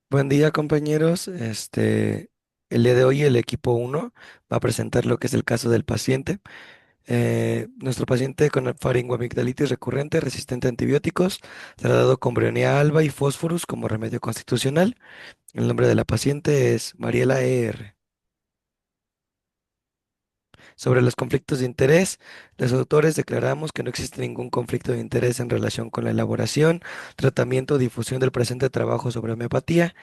Buen día, compañeros. El día de hoy el equipo uno va a presentar lo que es el caso del paciente. Nuestro paciente con faringoamigdalitis recurrente resistente a antibióticos, tratado con Brionea alba y fósforus como remedio constitucional. El nombre de la paciente es Mariela ER. Sobre los conflictos de interés, los autores declaramos que no existe ningún conflicto de interés en relación con la elaboración, tratamiento o difusión del presente trabajo sobre homeopatía.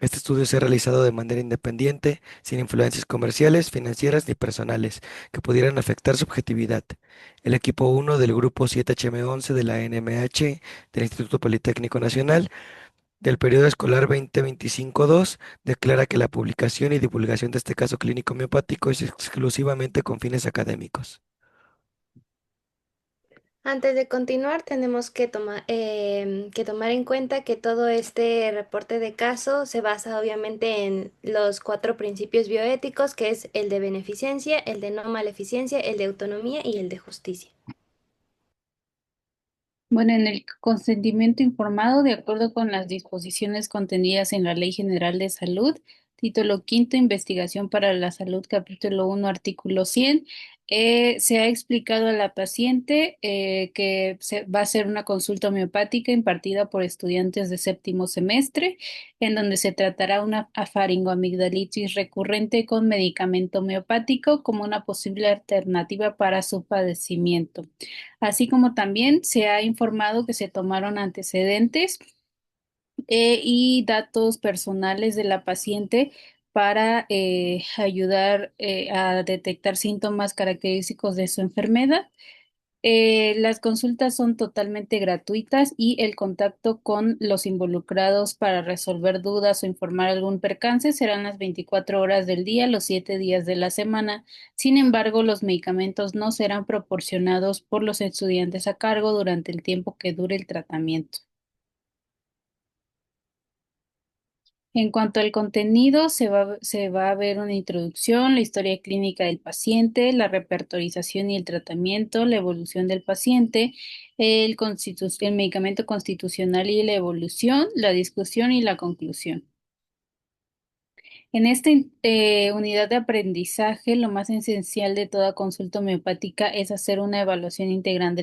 Este estudio se ha realizado de manera independiente, sin influencias comerciales, financieras ni personales que pudieran afectar su objetividad. El equipo uno del grupo 7HM11 de la NMH del Instituto Politécnico Nacional del periodo escolar 2025-2 declara que la publicación y divulgación de este caso clínico homeopático es exclusivamente con fines académicos. Antes de continuar, tenemos que tomar en cuenta que todo este reporte de caso se basa obviamente en los cuatro principios bioéticos, que es el de beneficencia, el de no maleficencia, el de autonomía y el de justicia. Bueno, en el consentimiento informado, de acuerdo con las disposiciones contenidas en la Ley General de Salud, título quinto, Investigación para la Salud, capítulo 1, artículo 100, se ha explicado a la paciente que va a ser una consulta homeopática impartida por estudiantes de séptimo semestre, en donde se tratará una faringoamigdalitis recurrente con medicamento homeopático como una posible alternativa para su padecimiento. Así como también se ha informado que se tomaron antecedentes y datos personales de la paciente para ayudar a detectar síntomas característicos de su enfermedad. Las consultas son totalmente gratuitas y el contacto con los involucrados para resolver dudas o informar algún percance serán las 24 horas del día, los 7 días de la semana. Sin embargo, los medicamentos no serán proporcionados por los estudiantes a cargo durante el tiempo que dure el tratamiento. En cuanto al contenido, se va a ver una introducción, la historia clínica del paciente, la repertorización y el tratamiento, la evolución del paciente, el medicamento constitucional y la evolución, la discusión y la conclusión. En esta unidad de aprendizaje, lo más esencial de toda consulta homeopática es hacer una evaluación integral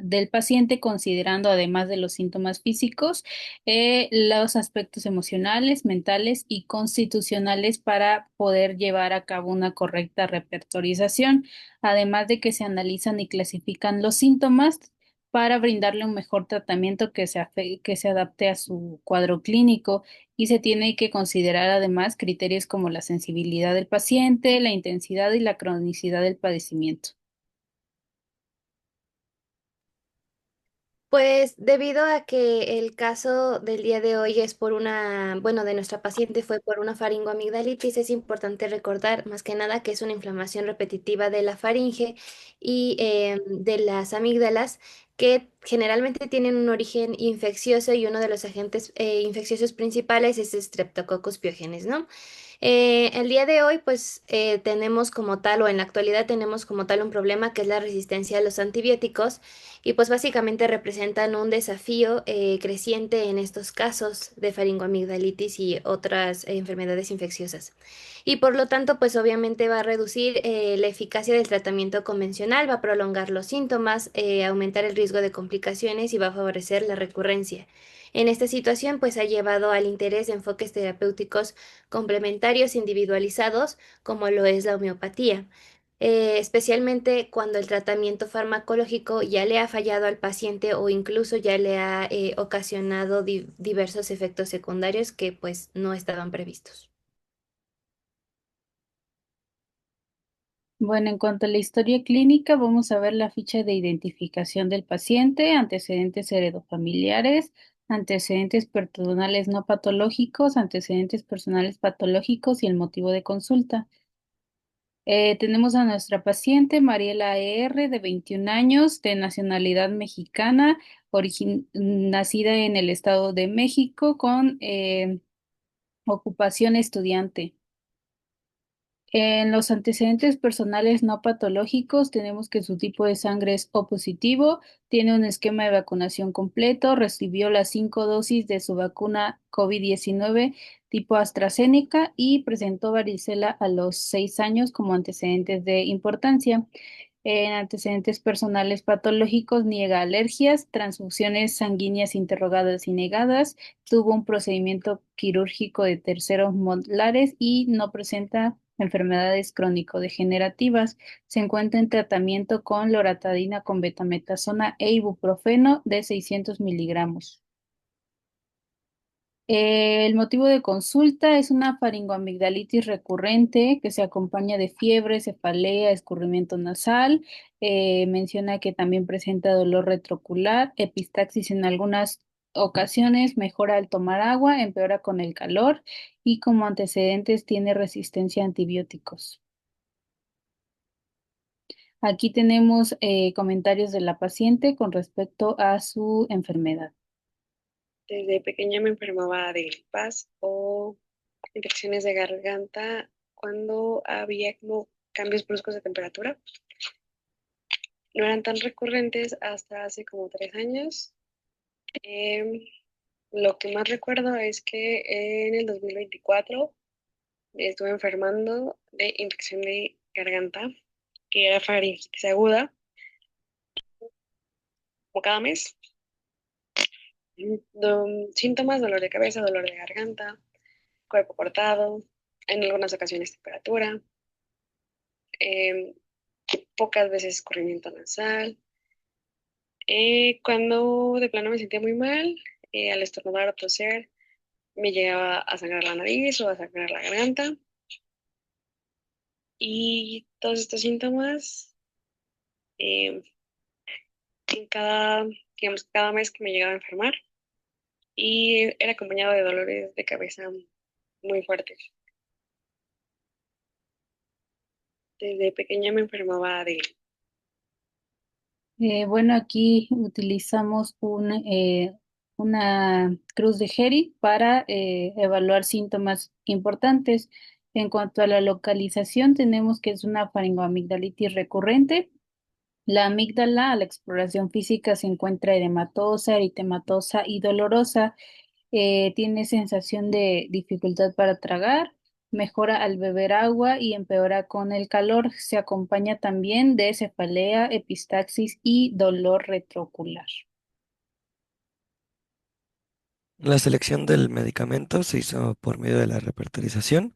del paciente, considerando, además de los síntomas físicos, los aspectos emocionales, mentales y constitucionales para poder llevar a cabo una correcta repertorización, además de que se analizan y clasifican los síntomas para brindarle un mejor tratamiento que se adapte a su cuadro clínico, y se tiene que considerar además criterios como la sensibilidad del paciente, la intensidad y la cronicidad del padecimiento. Pues debido a que el caso del día de hoy es por bueno, de nuestra paciente fue por una faringoamigdalitis, es importante recordar más que nada que es una inflamación repetitiva de la faringe y de las amígdalas que generalmente tienen un origen infeccioso y uno de los agentes infecciosos principales es Streptococcus pyogenes, ¿no? El día de hoy, pues tenemos como tal, o en la actualidad tenemos como tal un problema que es la resistencia a los antibióticos y pues básicamente representan un desafío creciente en estos casos de faringoamigdalitis y otras enfermedades infecciosas. Y por lo tanto, pues obviamente va a reducir la eficacia del tratamiento convencional, va a prolongar los síntomas, aumentar el riesgo de complicaciones y va a favorecer la recurrencia. En esta situación, pues ha llevado al interés de enfoques terapéuticos complementarios individualizados, como lo es la homeopatía, especialmente cuando el tratamiento farmacológico ya le ha fallado al paciente o incluso ya le ha ocasionado diversos efectos secundarios que pues no estaban previstos. Bueno, en cuanto a la historia clínica, vamos a ver la ficha de identificación del paciente, antecedentes heredofamiliares, antecedentes personales no patológicos, antecedentes personales patológicos y el motivo de consulta. Tenemos a nuestra paciente Mariela R., de 21 años, de nacionalidad mexicana, nacida en el Estado de México, con ocupación estudiante. En los antecedentes personales no patológicos tenemos que su tipo de sangre es O positivo, tiene un esquema de vacunación completo, recibió las 5 dosis de su vacuna COVID-19 tipo AstraZeneca y presentó varicela a los 6 años como antecedentes de importancia. En antecedentes personales patológicos niega alergias, transfusiones sanguíneas interrogadas y negadas, tuvo un procedimiento quirúrgico de terceros molares y no presenta enfermedades crónico-degenerativas. Se encuentra en tratamiento con loratadina con betametasona e ibuprofeno de 600 miligramos. El motivo de consulta es una faringoamigdalitis recurrente que se acompaña de fiebre, cefalea, escurrimiento nasal. Menciona que también presenta dolor retrocular, epistaxis en algunas ocasiones, mejora al tomar agua, empeora con el calor y como antecedentes tiene resistencia a antibióticos. Aquí tenemos comentarios de la paciente con respecto a su enfermedad. Desde pequeña me enfermaba de gripas o infecciones de garganta cuando había como cambios bruscos de temperatura. No eran tan recurrentes hasta hace como 3 años. Em, lo que más recuerdo es que en el 2024 me estuve enfermando de infección de garganta, que era faringitis aguda, como cada mes. Síntomas, dolor de cabeza, dolor de garganta, cuerpo cortado, en algunas ocasiones temperatura, em, pocas veces escurrimiento nasal. Cuando de plano me sentía muy mal, al estornudar o toser, me llegaba a sangrar la nariz o a sangrar la garganta. Y todos estos síntomas, em, en digamos, cada mes que me llegaba a enfermar, y era acompañado de dolores de cabeza muy fuertes. Desde pequeña me enfermaba de... Bueno, aquí utilizamos una cruz de Heri para evaluar síntomas importantes. En cuanto a la localización, tenemos que es una faringoamigdalitis recurrente. La amígdala a la exploración física se encuentra edematosa, eritematosa y dolorosa. Tiene sensación de dificultad para tragar, mejora al beber agua y empeora con el calor. Se acompaña también de cefalea, epistaxis y dolor retroocular. La selección del medicamento se hizo por medio de la repertorización.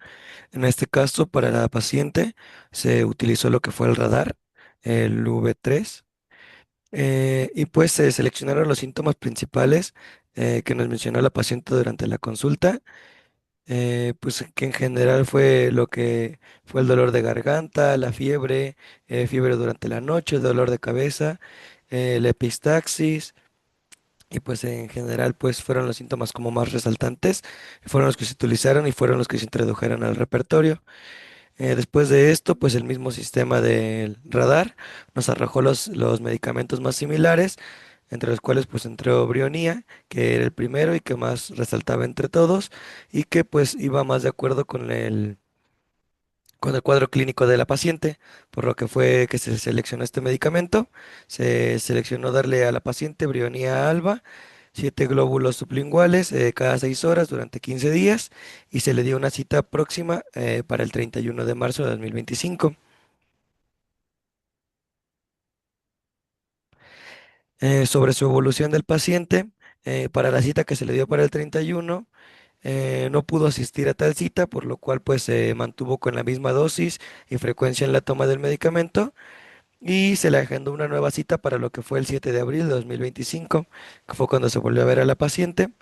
En este caso, para la paciente se utilizó lo que fue el radar, el V3, y pues se seleccionaron los síntomas principales que nos mencionó la paciente durante la consulta, pues que en general fue lo que fue el dolor de garganta, la fiebre, fiebre durante la noche, dolor de cabeza, la epistaxis. Y pues en general pues fueron los síntomas como más resaltantes, fueron los que se utilizaron y fueron los que se introdujeron al repertorio. Después de esto, pues el mismo sistema del radar nos arrojó los medicamentos más similares, entre los cuales pues entró Brionía, que era el primero y que más resaltaba entre todos, y que pues iba más de acuerdo con el cuadro clínico de la paciente, por lo que fue que se seleccionó este medicamento. Se seleccionó darle a la paciente Brionía alba, 7 glóbulos sublinguales cada 6 horas durante 15 días y se le dio una cita próxima para el 31 de marzo de 2025. Sobre su evolución del paciente, para la cita que se le dio para el 31, no pudo asistir a tal cita, por lo cual pues se mantuvo con la misma dosis y frecuencia en la toma del medicamento y se le agendó una nueva cita para lo que fue el 7 de abril de 2025, que fue cuando se volvió a ver a la paciente,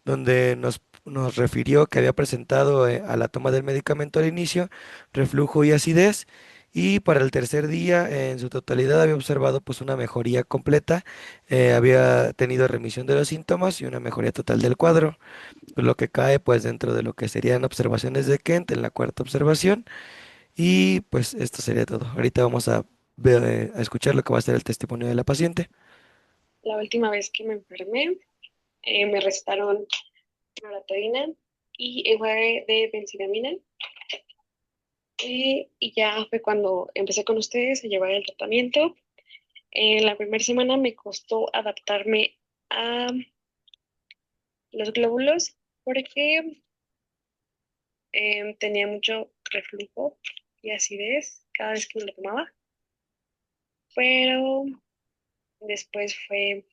donde nos refirió que había presentado a la toma del medicamento al inicio reflujo y acidez, y para el tercer día en su totalidad había observado pues una mejoría completa, había tenido remisión de los síntomas y una mejoría total del cuadro, lo que cae pues dentro de lo que serían observaciones de Kent en la cuarta observación, y pues esto sería todo. Ahorita vamos a a escuchar lo que va a ser el testimonio de la paciente. La última vez que me enfermé, me recetaron loratadina y fue de benzidamina. Y ya fue cuando empecé con ustedes a llevar el tratamiento. En la primera semana me costó adaptarme a los glóbulos porque tenía mucho reflujo y acidez cada vez que me lo tomaba, pero después fue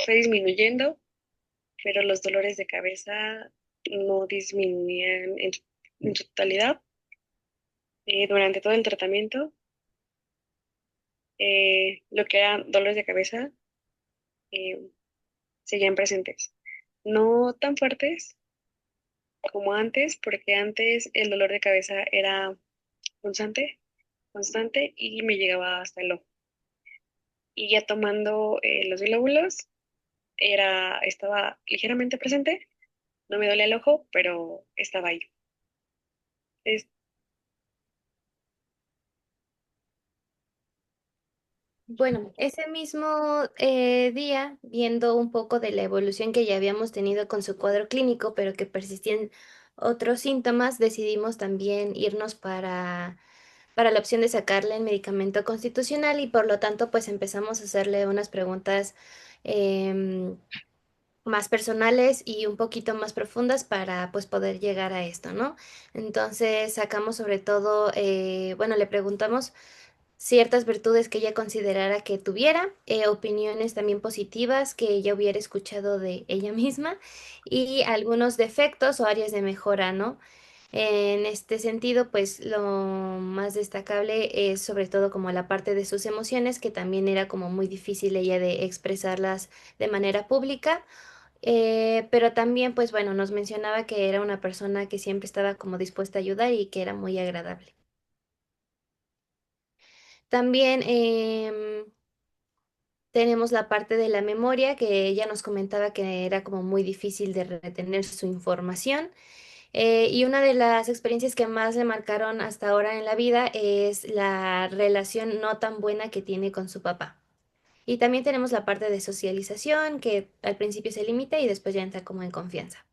disminuyendo, pero los dolores de cabeza no disminuían en su totalidad. Durante todo el tratamiento, lo que eran dolores de cabeza eh, seguían presentes. No tan fuertes como antes, porque antes el dolor de cabeza era constante, constante y me llegaba hasta el ojo. Y ya tomando los glóbulos, estaba ligeramente presente, no me dolía el ojo, pero estaba ahí. Es Bueno, ese mismo día, viendo un poco de la evolución que ya habíamos tenido con su cuadro clínico, pero que persistían otros síntomas, decidimos también irnos para la opción de sacarle el medicamento constitucional y por lo tanto pues empezamos a hacerle unas preguntas em, más personales y un poquito más profundas para pues poder llegar a esto, ¿no? Entonces sacamos sobre todo, bueno, le preguntamos ciertas virtudes que ella considerara que tuviera, opiniones también positivas que ella hubiera escuchado de ella misma y algunos defectos o áreas de mejora, ¿no? En este sentido, pues lo más destacable es sobre todo como la parte de sus emociones, que también era como muy difícil ella de expresarlas de manera pública, pero también, pues bueno, nos mencionaba que era una persona que siempre estaba como dispuesta a ayudar y que era muy agradable. También tenemos la parte de la memoria, que ella nos comentaba que era como muy difícil de retener su información. Y una de las experiencias que más le marcaron hasta ahora en la vida es la relación no tan buena que tiene con su papá. Y también tenemos la parte de socialización, que al principio se limita y después ya entra como en confianza.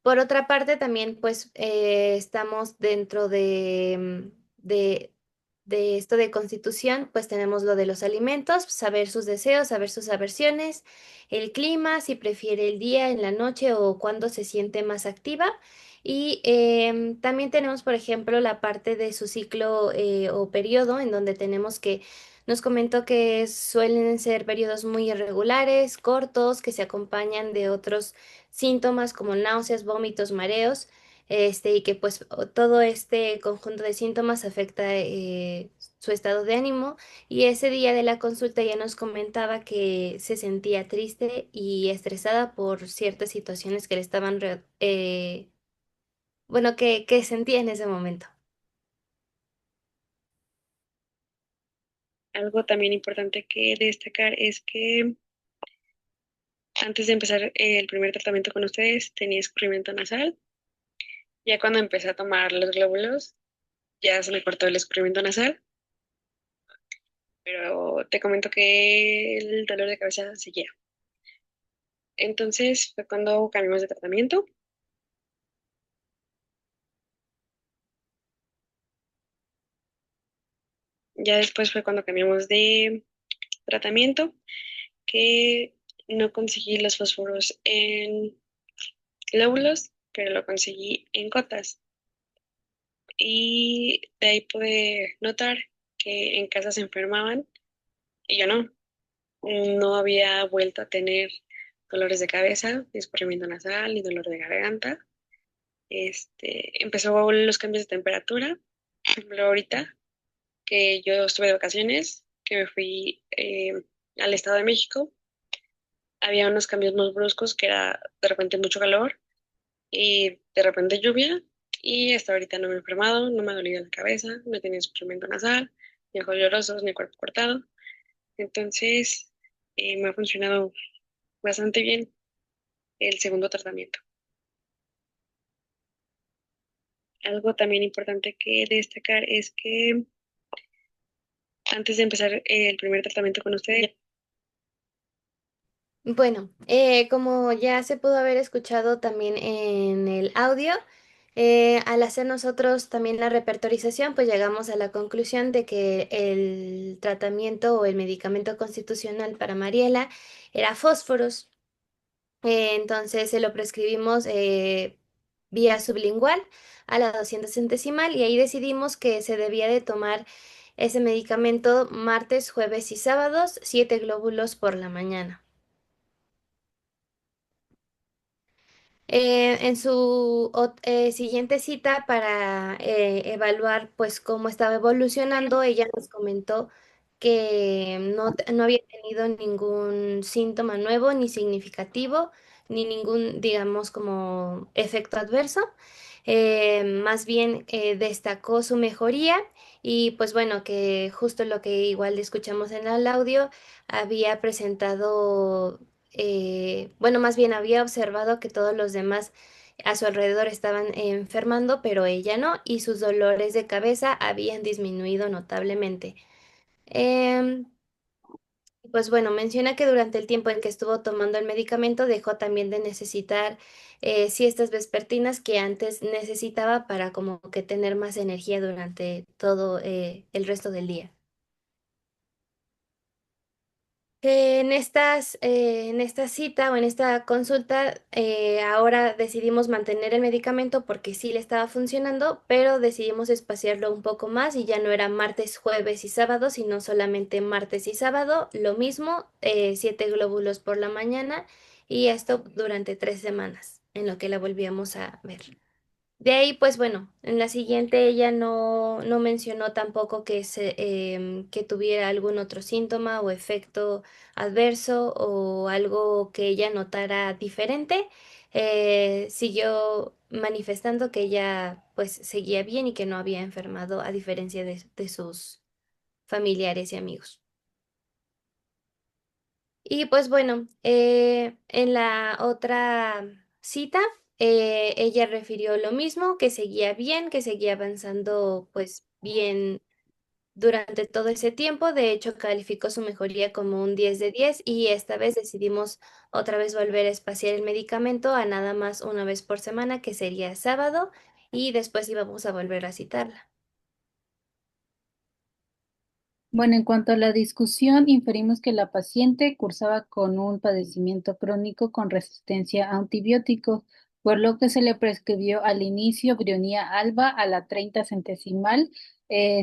Por otra parte, también pues estamos dentro de esto de constitución, pues tenemos lo de los alimentos, saber sus deseos, saber sus aversiones, el clima, si prefiere el día, en la noche o cuando se siente más activa. Y también tenemos, por ejemplo, la parte de su ciclo o periodo, en donde tenemos que, nos comentó que suelen ser periodos muy irregulares, cortos, que se acompañan de otros síntomas como náuseas, vómitos, mareos, y que pues todo este conjunto de síntomas afecta su estado de ánimo. Y ese día de la consulta ya nos comentaba que se sentía triste y estresada por ciertas situaciones que le estaban, bueno, que sentía en ese momento. algo también importante que destacar es que antes de empezar el primer tratamiento con ustedes tenía escurrimiento nasal. Ya cuando empecé a tomar los glóbulos, ya se me cortó el escurrimiento nasal, pero te comento que el dolor de cabeza seguía. Entonces fue cuando cambiamos de tratamiento. Ya después fue cuando cambiamos de tratamiento, que no conseguí los fósforos en glóbulos, pero lo conseguí en gotas. Y de ahí pude notar que en casa se enfermaban y yo no. No había vuelto a tener dolores de cabeza, ni escurrimiento nasal, ni dolor de garganta. Empezó los cambios de temperatura. Por ejemplo, ahorita que yo estuve de vacaciones, que me fui al Estado de México, había unos cambios muy bruscos que era de repente mucho calor y de repente lluvia. Y hasta ahorita no me he enfermado, no me ha dolido la cabeza, no he tenido escurrimiento nasal, ni ojos llorosos, ni cuerpo cortado. Entonces, me ha funcionado bastante bien el segundo tratamiento. Algo también importante que destacar es que antes de empezar el primer tratamiento con ustedes, Bueno, como ya se pudo haber escuchado también en el audio, Al hacer nosotros también la repertorización, pues llegamos a la conclusión de que el tratamiento o el medicamento constitucional para Mariela era fósforos. Entonces se lo prescribimos vía sublingual a la 200 centesimal y ahí decidimos que se debía de tomar ese medicamento martes, jueves y sábados, 7 glóbulos por la mañana. En su siguiente cita para evaluar pues cómo estaba evolucionando, ella nos comentó que no había tenido ningún síntoma nuevo ni significativo, ni ningún, digamos, como efecto adverso. Más bien destacó su mejoría y pues bueno, que justo lo que igual escuchamos en el audio, había presentado bueno, más bien había observado que todos los demás a su alrededor estaban enfermando, pero ella no, y sus dolores de cabeza habían disminuido notablemente. Em, pues bueno, menciona que durante el tiempo en que estuvo tomando el medicamento dejó también de necesitar siestas vespertinas que antes necesitaba para como que tener más energía durante todo el resto del día. En esta cita o en esta consulta, ahora decidimos mantener el medicamento porque sí le estaba funcionando, pero decidimos espaciarlo un poco más y ya no era martes, jueves y sábado, sino solamente martes y sábado, lo mismo, 7 glóbulos por la mañana y esto durante 3 semanas, en lo que la volvíamos a ver. De ahí, pues bueno, en la siguiente ella no mencionó tampoco que tuviera algún otro síntoma o efecto adverso o algo que ella notara diferente. Siguió manifestando que ella pues seguía bien y que no había enfermado a diferencia de sus familiares y amigos. Y pues bueno, en la otra cita, ella refirió lo mismo, que seguía bien, que seguía avanzando pues bien durante todo ese tiempo. De hecho, calificó su mejoría como un 10 de 10 y esta vez decidimos otra vez volver a espaciar el medicamento a nada más una vez por semana, que sería sábado, y después íbamos a volver a citarla. Bueno, en cuanto a la discusión, inferimos que la paciente cursaba con un padecimiento crónico con resistencia a antibióticos, por lo que se le prescribió al inicio Brionía alba a la 30 centesimal,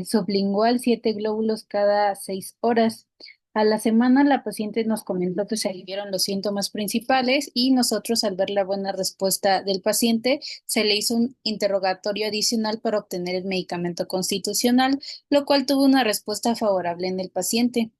sublingual 7 glóbulos cada 6 horas. A la semana la paciente nos comentó que se aliviaron los síntomas principales y nosotros al ver la buena respuesta del paciente se le hizo un interrogatorio adicional para obtener el medicamento constitucional, lo cual tuvo una respuesta favorable en el paciente.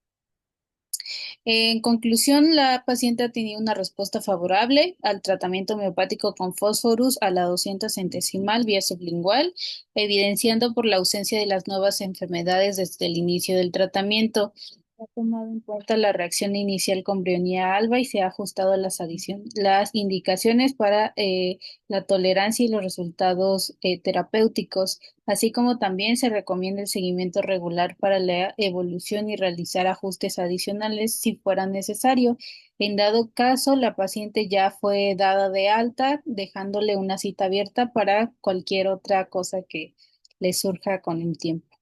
En conclusión, la paciente ha tenido una respuesta favorable al tratamiento homeopático con fósforus a la 200 centesimal vía sublingual, evidenciando por la ausencia de las nuevas enfermedades desde el inicio del tratamiento. Se ha tomado en cuenta la reacción inicial con Brionía alba y se ha ajustado a las indicaciones para la tolerancia y los resultados terapéuticos, así como también se recomienda el seguimiento regular para la evolución y realizar ajustes adicionales si fuera necesario. En dado caso, la paciente ya fue dada de alta, dejándole una cita abierta para cualquier otra cosa que le surja con el tiempo.